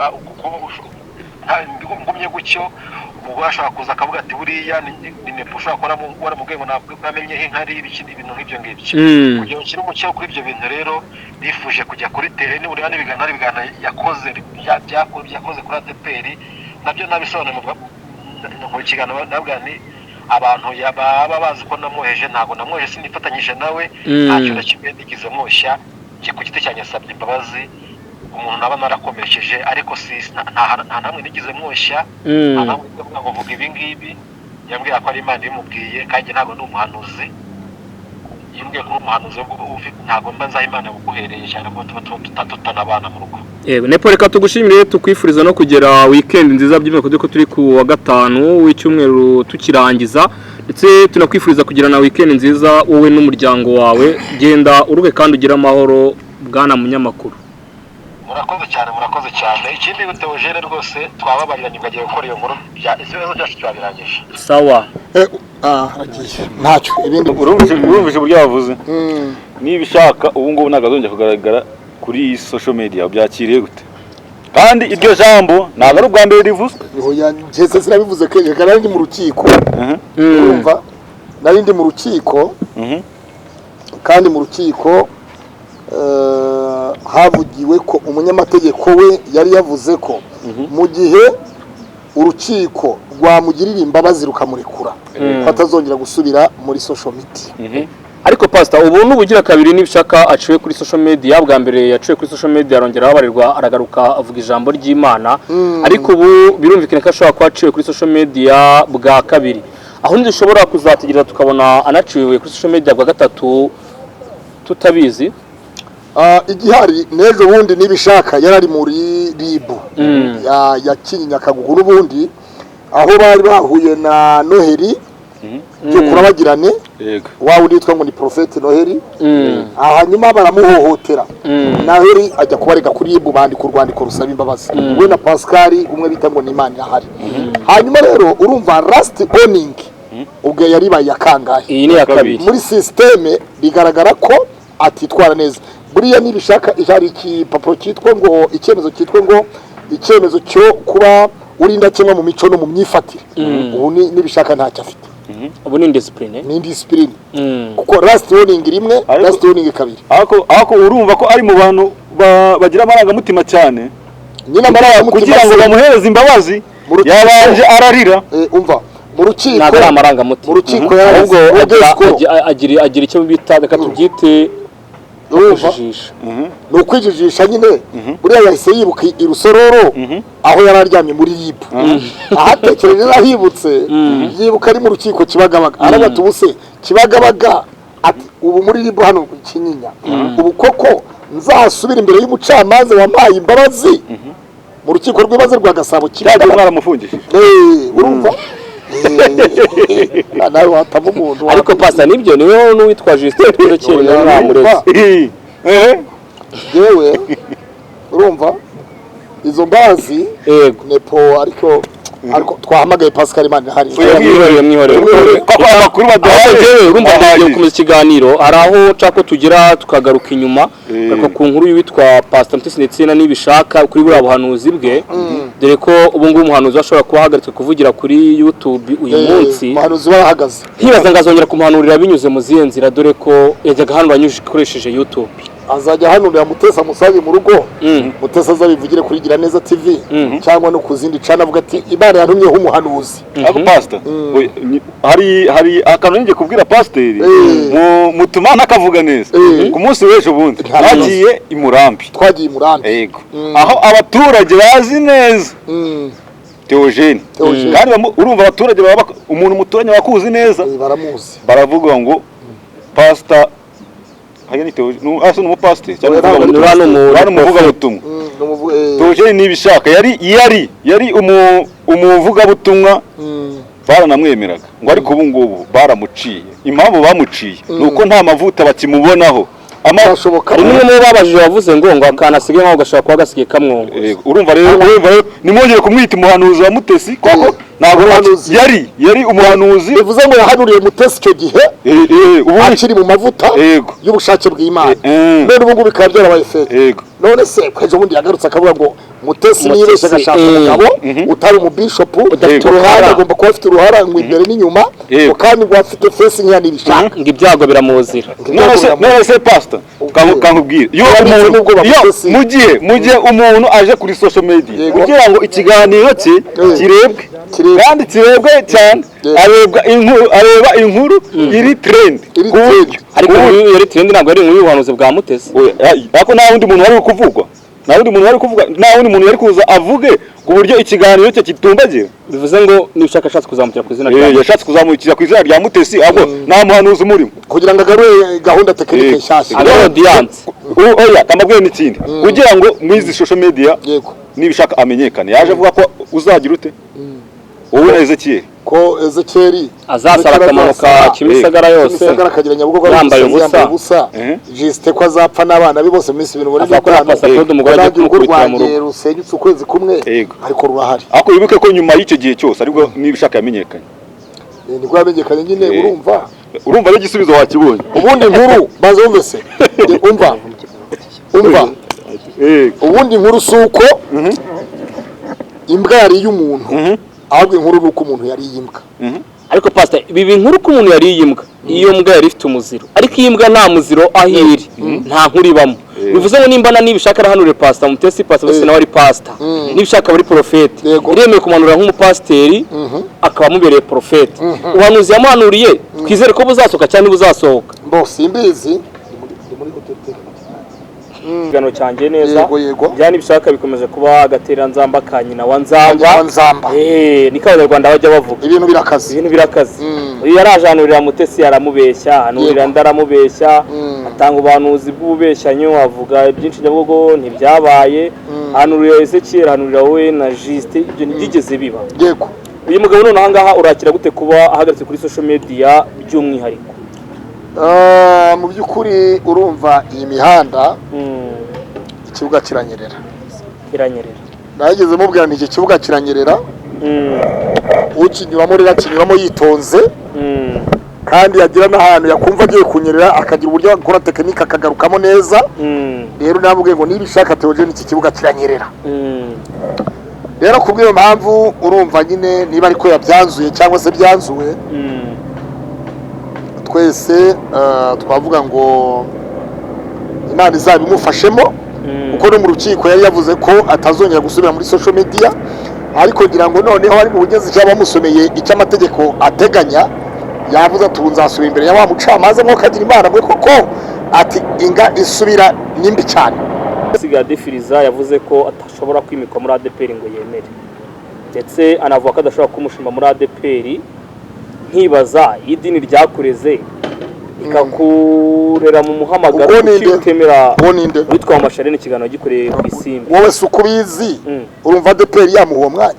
ngumye gutyo umugore ashobora kuza akavuga ati buriya ni Nepo ushobora kuba waramubwiye ngo namenye inkari ibintu nk'ibyo ngibyo. Kugira ngo nshyire umucyo kuri ibyo bintu rero nifuje kujya kuri tele n'uburyo n'ibiganiro yakoze kuri ADPR nabyo nabisobanura mu kiganiro nabwo ni abantu baba bazi ko namwoheje ntabwo namwoheje sinifatanyije nawe ntacyo na kimwe nigize mwoshya ku giti cyanjye nsabye imbabazi umuntu naba narakomerekeje, ariko nta namwe nigize mwoshya nta namwe ngo vuga ibi ngibi. Yambwira ko ari Imana ibimubwiye kandi ntabwo ndi umuhanuzi. Yimbwiye ko umuhanuzi ntabwo mba nzaho Imana buguhereye cyane ko tuba tutanabana mu rugo. Nepo, reka tugushimire tukwifuriza no kugera weekend nziza by'imyaka ko turi ku wa gatanu w'icyumweru tukirangiza, ndetse tunakwifuriza kugira na weekend nziza wowe n'umuryango wawe. Genda uruke kandi ugira amahoro bwana munyamakuru. Murakoze cyane. Ikindi Theogene rwose twababariranye bagiye gukora iyo nkuru ibibazo byacu twabirangije. Sawa. Aragiye ntacyo ibindi urumvise buryo yavuze. Nibishaka ubu ngubu nagazongera kugaragara kuri social media byakiriye gute? Kandi iryo jambo ntabwo ari ubwa mbere rivuzwe. Jese sinabivuze kenshi kandi ndi mu rukiko. Urumva nari ndi mu rukiko kandi mu rukiko havugiwe ko umunyamategeko we yari yavuze ko mu gihe urukiko rwamugirira imbabazi rukamurekura atazongera gusubira muri social media. Ariko pastor ubu n'ubugira kabiri Nibishaka aciwe kuri social media, bwa mbere yaciwe kuri social media arongera abarirwa aragaruka avuga ijambo ry'Imana, ariko ubu birumvikana ko ashobora kuba aciwe kuri social media bwa kabiri. Aho ndushobora kuzategereza tukabona anaciwe kuri social media bwa gatatu tutabizi. Igihari nejo bundi Nibishaka yarari muri RIB ya Kinyinya Kagugu n'ubundi aho bari bahuye na Noheli cyo kurabagirane wawe nditwa ngo ni Prophet Noheli. Hanyuma baramuhohotera Noheli ajya kubarega kuri RIB bandi ku rwandiko rusaba imbabazi we na Pascal umwe bita ngo ni Imana yahari. Hanyuma rero urumva last warning ubwo yari baye yakangaye. iyi ni ya kabiri Muri systeme bigaragara ko atitwara neza. Buriya nibishaka ijari ikipapuro cyitwa ngo icyemezo cyo kuba urinda kimwe mu mico no mu myifatire. Ubu nibishaka ntacyo afite. ubu ni discipline Ni discipline. Kuko last warning rimwe, last warning kabiri. Ako urumva ko ari mu bantu bagira amarangamutima cyane. Nyina amarangamutima kugira ngo bamuhereze imbabazi yabanje ararira. Umva mu rukiko ntabwo ari amarangamutima mu rukiko ahubwo agira icyo bita reka tubyite kujijisha. Ni ukwijijisha nyine. Buriya yahise yibuka i Rusororo aho yari aryamye muri RIB. Ahatekereje ahibutse yibuka ari mu rukiko Kibagabaga. Aravuga ubuse Kibagabaga ati ubu muri RIB hano Kinyinya. Ubu koko nzasubira imbere y'umucamanza wampaye imbabazi mu rukiko rw'ibanze rwa Gasabo Kibagabaga mwaramufungishije. Urumva nawe watava umuntu. Ariko pasa nibyo niwe n'uwitwa Justin Twekere n'amurezi. Yewe urumva izo mbazi nepo ariko twahamagaye Pascal Imana hari. Mwihorere Amakuru baduhaye urumva ngiye gukomeza ikiganiro hari aho nshaka tugira tukagaruka inyuma ariko ku nkuru y'uwitwa Pastor Mutesi ndetse nibishaka kuri buriya buhanuzi bwe dore ko ubu ngubu umuhanuzi ashobora kuba ahagaritswe kuvugira kuri YouTube uyu munsi. Umuhanuzi warahagaze. Ntibaza ngazongera kumuhanurira binyuze mu zihe nzira dore ko yajyaga hano banyukoresheje YouTube. Azajya hanurira Mutesa musabe mu rugo. Mutesa azabivugire kuri Gira Neza TV cyangwa no kuzindi cana avuga ati Imana yantumyeho umuhanuzi. Ako pastor hari akantu ngiye kubwira pastor mutuma nakavuga neza. Ku munsi w'ejo bundi twagiye i Murambi. Yego. Aho abaturage bazi neza Theogene. Kandi urumva abaturage baba umuntu muturanye wakuzi neza baramuzi. Baravuga ngo pastor Hayani Theogene asa n'umupastor cyangwa umuvuga butumwa. Theogene nibishaka yari umuvuga butumwa baranamwemeraga ngo ariko ubu ngubu baramuciye. Impamvu bamuciye nuko nta mavuta bakimubonaho. Amashoboka rimwe mu babajije bavuze ngo akanasige nkaho gashaka kwa gasige kamwongo. Urumva rero nimwongere kumwita umuhanuzi wa Mutesi koko ntabwo yari umuhanuzi. Bivuze ngo yahanuriye Mutesi icyo gihe akiri mu mavuta y'ubushake bw'Imana. None ubu ngubu bikaba byarabaye fake. None se kwejo bundi yagarutse akavuga ngo Mutesi niyibeshye agashaka umugabo utari umubishop udafite uruhara agomba kuba afite uruhara ngo imbere n'inyuma kandi ngo afite face nk'ya nibishaka ngo ibyago biramuzira. None se pastor kankubwira iyo mugihe umuntu aje kuri social media kugira ngo ikiganiro cye kirebwe kandi kirebwe cyane areba inkuru iri trend ariko iri trend ntabwo ari inkuru y'ubuhanuzi bwa Mutesi. Ariko nta wundi muntu wari kuvugwa nta wundi muntu yari kuza avuge ku buryo ikiganiro cye kitumbagira. Bivuze ngo nibishakashatse kuzamukira ku izina rya yashatse kuzamukira ku izina rya Mutesi ahubwo nta muhanuzi murimo kugira ngo agarure gahunda tekinike nshyashya. Audience oya kamabwe n'ikindi kugira ngo mwizi social media nibishaka amenyekane yaje avuga ko uzagira ute wowe Ezekiel ko Ezekiel azasaba akamanuka Kimisagara yose akagira Nyabugogo yambaye ubusa Justin ko azapfa n'abana be bose minsi ibintu bone n'umugore mu rugo rusenyutse ukwezi kumwe ariko rurahari. Ako wibuke ko nyuma y'icyo gihe cyose ariko nibishaka yamenyekanye niko yamenyekanye nyine. urumva ari igisubizo wakibonye. Ubundi nkuru bazumve se umva ubundi nkuru suko imbwa yari y'umuntu ahubwo inkuru nuko umuntu yari yimbwa. Ariko pastor ibi nkuru ko umuntu yari yimbwa iyo mbwa yari ifite umuziro ariko iyi mbwa nta muziro ahiri nta nkuru ibamo. Bivuze ngo nimbana nibishaka arahanure pastor Mutesi pastor bose nawe ari pastor nibishaka bari profete iremeye kumanura nk'umupasteri akaba mubereye profete. Uhanuzi yamuhanuriye twizere ko buzasoka cyane buzasohoka bose imbizi igano cyanjye neza byani bishaka bikomeje kuba agatera nzamba kanyina wa nzamba niko abanyarwanda bajya bavuga ibintu birakaze. Uyu yarajanurira Mutesi yaramubeshya hanurira ndaramubeshya atanga ubuhanuzi bw'ububeshyanyo avuga byinshi Nyabugogo ntibyabaye hanurira Ezekiel hanurira we na Justin ibyo ntibyigeze biba. Uyu mugabo none ahangaha urakira gute kuba ahagaritse kuri social media by'umwihariko? Mu by'ukuri urumva iyi mihanda ikibuga kiranyerera nageze mubwira iki kibuga kiranyerera ukinyuramo rero akinyuramo yitonze kandi yagira n'ahantu yakumva agiye kunyerera akagira uburyo akora tekinike akagarukamo neza. Rero namubwiye ngo niba ishaka Theogene iki kibuga kiranyerera. Rero kubw'iyo mpamvu urumva nyine niba ariko yabyanzuye cyangwa se byanzuwe, twese twavuga ngo Imana izabimufashemo, kuko no mu rukiko yari yavuze ko atazongera gusubira muri social media, ariko ngira ngo noneho ari mu bugezi cyangwa bamusomeye icyo amategeko ateganya, yavuze ati nzasubira imbere ya wa mucamanza nk'uko agira Imana mwe koko ati inga isubira nimbi cyane. Sigade Firiza yavuze ko atashobora kwimikwa muri ADPR ngo yemere, ndetse anavuga ko adashobora kumushima muri ADPR. Nkibaza idini ryakureze ikakurera mu muhamagaro ukitemera witwa Amasharene ikiganiro gikoreye ku Isimbi. Wowe sukubizi urumva ADPR yamuha uwo mwanya,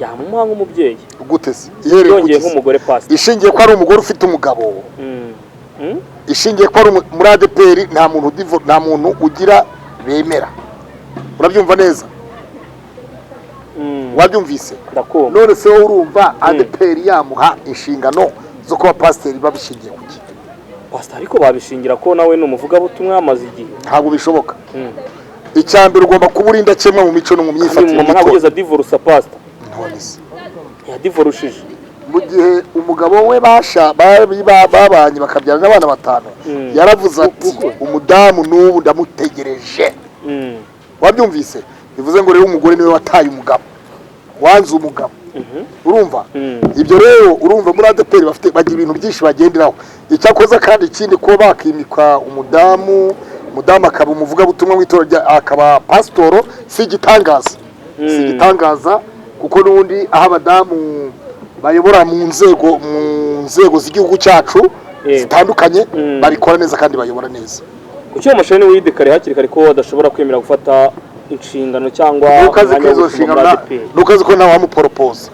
yamuha nk'umubyeyi gute se yongeye nk'umugore pastor, ishingiye ko ari umugore ufite umugabo, ishingiye ko ari muri ADPR nta muntu ugira bemera. Urabyumva neza? Wabyumvise? None se wowe urumva ADPR yamuha inshingano zo kuba pasiteri babishingiye kuki? Pastor ariko babishingira ko nawe n'umuvuga butumwa yamaze igihe. Ntabwo bishoboka. Icyambere ugomba kuburinda cyemwe mu mico no mu myifatire. Ntabwo ugeza divorce pastor. None se ya divorce mu gihe umugabo we babanye bakabyara n'abana batanu, yaravuze ati umudamu n'ubu ndamutegereje. Wabyumvise? Bivuze ngo rero umugore niwe wataye umugabo, wanze umugabo. Urumva? Ibyo rero urumva muri ADPR bagira ibintu byinshi bagenderaho. Icyakoza kandi ikindi ko bakimika umudamu akaba umuvuga butumwa w'itorero akaba pastoro, si igitangaza kuko n'ubundi aho abadamu bayobora mu nzego z'igihugu cyacu zitandukanye barikora neza kandi bayobora neza. Kuki Amasharene w'idekare hakiri kare ko adashobora kwemera gufata inshingano cyangwa nukaze k'izo nshingano, nukaze ko nawe wamuporopoza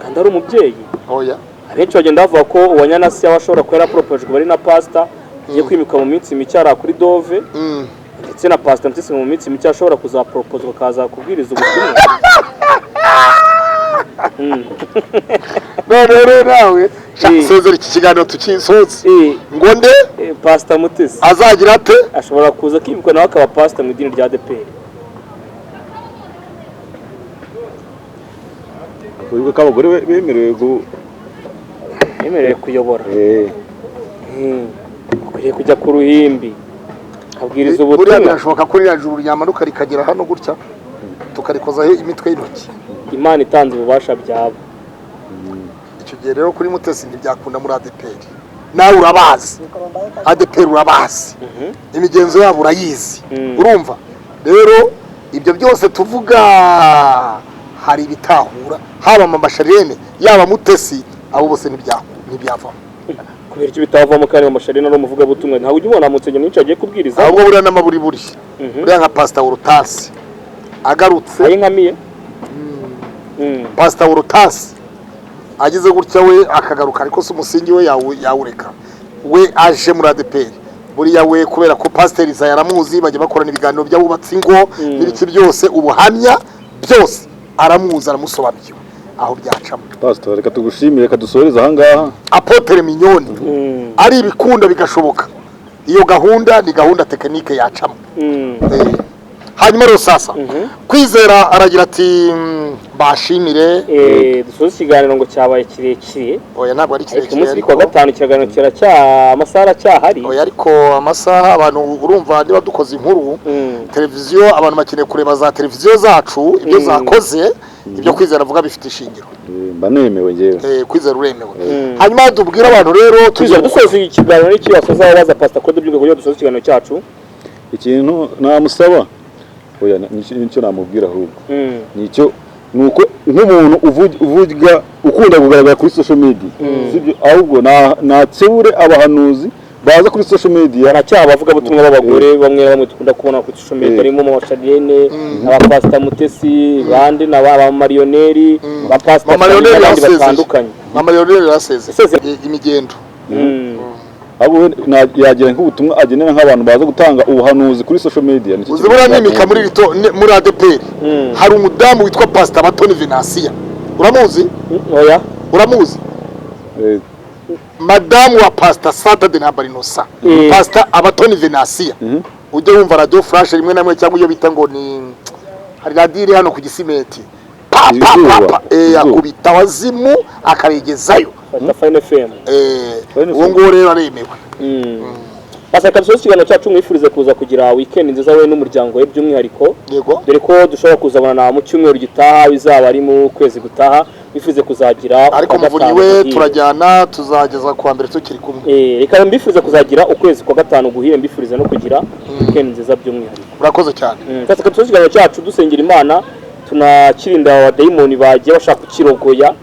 kandi ari umubyeyi. Oya, abenshi bagenda bavuga ko uwanyanasi yabashobora kuba yarapropojwe bari na pastor igiye kwimika mu minsi mike kuri Dove, ndetse na pastor Mutesi mu minsi mike ashobora kuzapropozwa kaza kubwiriza ubutumwa. Rero nawe sezera iki kiganiro tukisoze ngo nde pastor Mutesi azagira ate ashobora kuza kwimikwa nawe akaba pastor mu idini rya ADPR. Kuvuga ko abagore bemerewe kuyobora, ukwiye kujya ku ruhimbi abwiriza ubutumwa. Buriya birashoboka ko ririya juru ryamanuka rikagera hano gutya tukarikozaho imitwe y'intoki. Imana itanze ububasha byabo. Icyo gihe rero kuri Mutesi ntibyakunda muri ADPR. Nawe urabazi ADPR, urabazi imigenzo yabo urayizi. Urumva rero ibyo byose tuvuga hari bitahura, haba Amasharene yaba Mutesi, abo bose ntibyavamo. Kubera icyo bitavamo kandi Amasharene ari umuvuga butumwa, ntabwo ujya ubona Mutsenya n'icyo agiye kubwiriza. Ahubwo buriya n'amaburi buriya nka Pastor Urutasi agarutse ayinkamiye, Pastor Urutasi agize gutya we akagaruka, ariko se umusingi we yawureka we aje muri ADPR. Buriya we kubera ko Pastor Iza yaramuzi, bajya bakorana ibiganiro by'abubatsi ngo n'ibiki byose, ubuhamya byose aramuzi, aramusobanukiwe aho byacamo. Pastor reka tugushimire, reka dusoreze aha ngaha. Apotre Mignone ari ibikunda bigashoboka, iyo gahunda ni gahunda tekinike yacamo. Hanyuma rero sasa Kwizera aragira ati bashimire dusoze ikiganiro ngo cyabaye kirekire. Oya ntabwo ari kirekire, ariko kwa gatanu ikiganiro amasaha cyahari. Oya ariko amasaha abantu urumva niba dukoze inkuru televiziyo, abantu bakeneye kureba za televiziyo zacu ibyo zakoze, ibyo Kwizera avuga bifite ishingiro. Mbanemewe ngewe. Kwizera uremewe. Hanyuma dubwira abantu rero dusoze ikiganiro n'iki wasoza wabaza Pastor Claude by'ubwo kugira dusoze ikiganiro cyacu. Ikintu namusaba oya nicyo namubwira ahubwo nicyo nuko nk'umuntu uvuga ukunda kugaragara kuri social media, sibyo ahubwo natsebure abahanuzi baza kuri social media, aracyaha bavuga butumwa b'abagore bamwe tukunda kubona kuri social media, harimo Amasharene, aba Pastor Mutesi, bandi n'aba marioneri, ba Pastor marioneri batandukanye. Marioneri raseze imigendo. abo yagira nk'ubutumwa agenera nk'abantu baza gutanga ubuhanuzi kuri social media. Uzibura nimika muri ADPR hari umudamu witwa Pastor Batoni Venansia, uramuzi? Oya uramuzi? madamu wa pastor Saturday na Barinosa pastor Abatoni Venansia ujye wumva radio flash rimwe na rimwe cyangwa iyo bita ngo ni hari radio hano ku Gisimenti akubita wazimu akaregezayo Fine FM uwo ngo rero aremewe Asa kabisa ikiganiro cyacu mwifurize kuza kugira weekend nziza we n'umuryango we by'umwihariko yego dore ko dushobora kuzabana mu cyumweru gitaha bizaba ari mu kwezi gutaha bifuze kuzagira ariko muvunyi we turajyana tuzageza kwa mbere tukiri kumwe reka mbifurize kuzagira ukwezi kwa gatanu guhire mbifurize no kugira weekend nziza by'umwihariko urakoze cyane asa kabisa ikiganiro cyacu dusengera Imana tunakirinda abadayimoni bagiye bashaka kukirogoya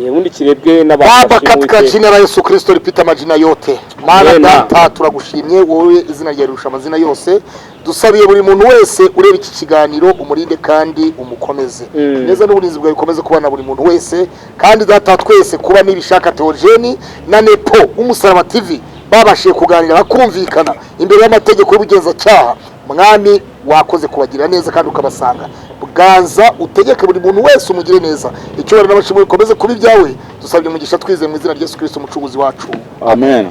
ubundi kirebwe n'abantu Baba katika jina la Yesu Kristo lipita majina yote Mana data turagushimye wowe izina ryawe rirusha amazina yose dusabiye buri muntu wese ureba iki kiganiro umurinde kandi umukomeze neza n'uburinzi bwawe bikomeze kubana buri muntu wese kandi data twese kuba nibishaka Theogene na Nepo umusaraba TV babashiye kuganira bakumvikana imbere y'amategeko y'ubugenzacyaha mwami wakoze kubagirira neza kandi ukabasanga bwanza utegeke buri muntu wese umugire neza icyubahiro n'abashimwe bikomeze kuba ibyawe dusabye umugisha twizeye mu izina rya Yesu Kristo umucunguzi wacu amen.